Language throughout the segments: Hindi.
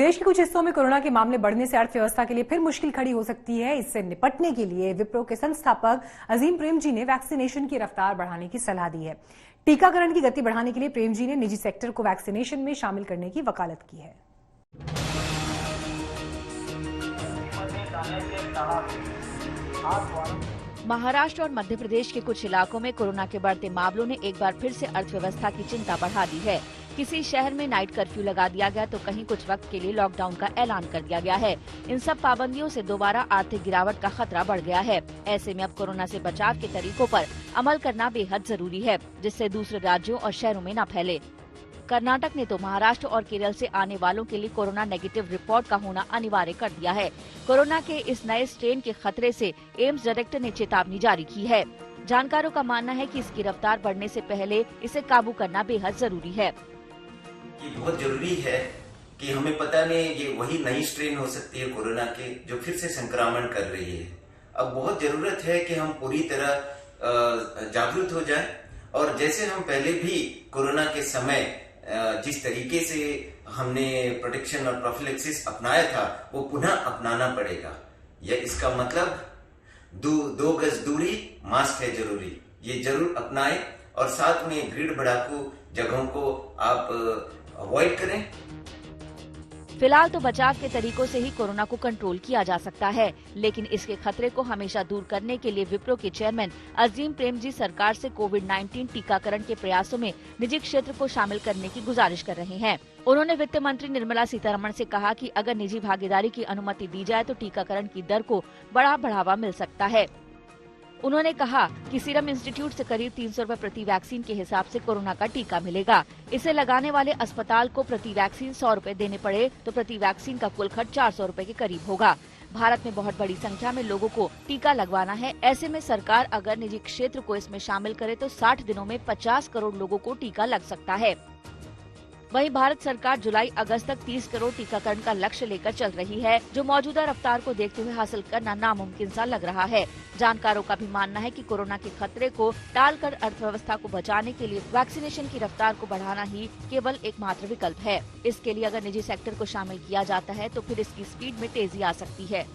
देश के कुछ हिस्सों में कोरोना के मामले बढ़ने से अर्थव्यवस्था के लिए फिर मुश्किल खड़ी हो सकती है। इससे निपटने के लिए विप्रो के संस्थापक अजीम प्रेमजी ने वैक्सीनेशन की रफ्तार बढ़ाने की सलाह दी है। टीकाकरण की गति बढ़ाने के लिए प्रेमजी ने निजी सेक्टर को वैक्सीनेशन में शामिल करने की वकालत की है। महाराष्ट्र और मध्य प्रदेश के कुछ इलाकों में कोरोना के बढ़ते मामलों ने एक बार फिर से अर्थव्यवस्था की चिंता बढ़ा दी है। किसी शहर में नाइट कर्फ्यू लगा दिया गया तो कहीं कुछ वक्त के लिए लॉकडाउन का ऐलान कर दिया गया है। इन सब पाबंदियों से दोबारा आर्थिक गिरावट का खतरा बढ़ गया है। ऐसे में अब कोरोना से बचाव के तरीकों पर अमल करना बेहद जरूरी है, जिससे दूसरे राज्यों और शहरों में न फैले। कर्नाटक ने तो महाराष्ट्र और केरल से आने वालों के लिए कोरोना नेगेटिव रिपोर्ट का होना अनिवार्य कर दिया है। कोरोना के इस नए स्ट्रेन के खतरे से एम्स डायरेक्टर ने चेतावनी जारी की है। जानकारों का मानना है कि इसकी रफ्तार बढ़ने से पहले इसे काबू करना बेहद जरूरी है। ये बहुत जरूरी है कि हमें पता नहीं ये वही नई स्ट्रेन हो सकती है कोरोना के जो फिर से संक्रमण कर रही है। अब बहुत जरूरत है कि हम पूरी तरह जागरूक हो जाएं और जैसे हम पहले भी कोरोना के समय जिस तरीके से हमने प्रोटेक्शन और प्रोफिलैक्सिस अपनाया था वो पुनः अपनाना पड़ेगा। यह इसका मतलब दो गज दूरी, मास्क है जरूरी, ये जरूर अपनाएं और साथ में भीड़ भड़ाकू जगहों को आप अवॉइड करें। फिलहाल तो बचाव के तरीकों से ही कोरोना को कंट्रोल किया जा सकता है, लेकिन इसके खतरे को हमेशा दूर करने के लिए विप्रो के चेयरमैन अजीम प्रेमजी सरकार से कोविड-19 टीकाकरण के प्रयासों में निजी क्षेत्र को शामिल करने की गुजारिश कर रहे हैं। उन्होंने वित्त मंत्री निर्मला सीतारमण से कहा कि अगर निजी भागीदारी की अनुमति दी जाए तो टीकाकरण की दर को बड़ा बढ़ावा मिल सकता है। उन्होंने कहा कि सीरम इंस्टीट्यूट से करीब 300 रुपए प्रति वैक्सीन के हिसाब से कोरोना का टीका मिलेगा। इसे लगाने वाले अस्पताल को प्रति वैक्सीन 100 रुपए देने पड़े तो प्रति वैक्सीन का कुल खर्च 400 रुपए के करीब होगा। भारत में बहुत बड़ी संख्या में लोगों को टीका लगवाना है। ऐसे में सरकार अगर निजी क्षेत्र को इसमें शामिल करे तो 60 दिनों में 50 करोड़ लोगों को टीका लग सकता है। वहीं भारत सरकार जुलाई-अगस्त तक 30 करोड़ टीकाकरण का लक्ष्य लेकर चल रही है, जो मौजूदा रफ्तार को देखते हुए हासिल करना नामुमकिन सा लग रहा है। जानकारों का भी मानना है कि कोरोना के खतरे को टालकर अर्थव्यवस्था को बचाने के लिए वैक्सीनेशन की रफ्तार को बढ़ाना ही केवल एकमात्र विकल्प है। इसके लिए अगर निजी सेक्टर को शामिल किया जाता है तो फिर इसकी स्पीड में तेजी आ सकती है।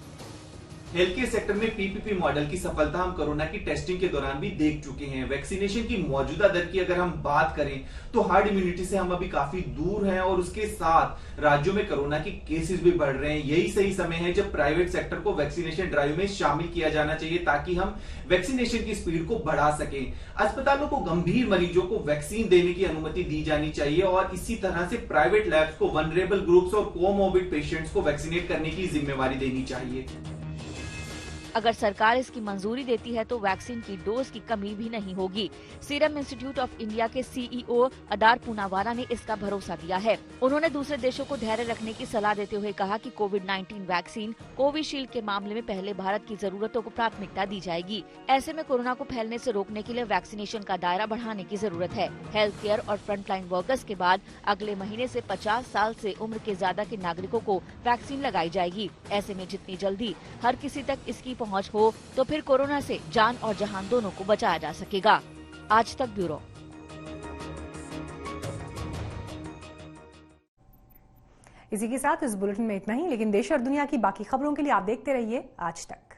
हेल्थ केयर सेक्टर में पीपीपी मॉडल की सफलता हम कोरोना की टेस्टिंग के दौरान भी देख चुके हैं। वैक्सीनेशन की मौजूदा दर की अगर हम बात करें तो हार्ड इम्यूनिटी से हम अभी काफी दूर हैं और उसके साथ राज्यों में कोरोना की केसेस भी बढ़ रहे हैं। यही सही समय है जब प्राइवेट सेक्टर को वैक्सीनेशन ड्राइव में शामिल किया जाना चाहिए ताकि हम वैक्सीनेशन की स्पीड को बढ़ा सकें। अस्पतालों को गंभीर मरीजों को वैक्सीन देने की अनुमति दी जानी चाहिए और इसी तरह से प्राइवेट लैब्स को वनरेबल ग्रुप्स और कोमोर्बिड पेशेंट्स को वैक्सीनेट करने की जिम्मेवारी देनी चाहिए। अगर सरकार इसकी मंजूरी देती है तो वैक्सीन की डोज की कमी भी नहीं होगी। सीरम इंस्टीट्यूट ऑफ इंडिया के सीईओ अदार पूनावाला ने इसका भरोसा दिया है। उन्होंने दूसरे देशों को धैर्य रखने की सलाह देते हुए कहा कि कोविड-19 वैक्सीन कोविशील्ड के मामले में पहले भारत की जरूरतों को प्राथमिकता दी जाएगी। ऐसे में कोरोना को फैलने से रोकने के लिए वैक्सीनेशन का दायरा बढ़ाने की जरूरत है। हेल्थ केयर और फ्रंटलाइन वर्कर्स के बाद अगले महीने से 50 साल से उम्र के ज्यादा के नागरिकों को वैक्सीन लगाई जाएगी। ऐसे में जितनी जल्दी हर किसी तक इसकी पहुंच हो तो फिर कोरोना से जान और जहान दोनों को बचाया जा सकेगा। आज तक ब्यूरो। इसी के साथ इस बुलेटिन में इतना ही, लेकिन देश और दुनिया की बाकी खबरों के लिए आप देखते रहिए आज तक।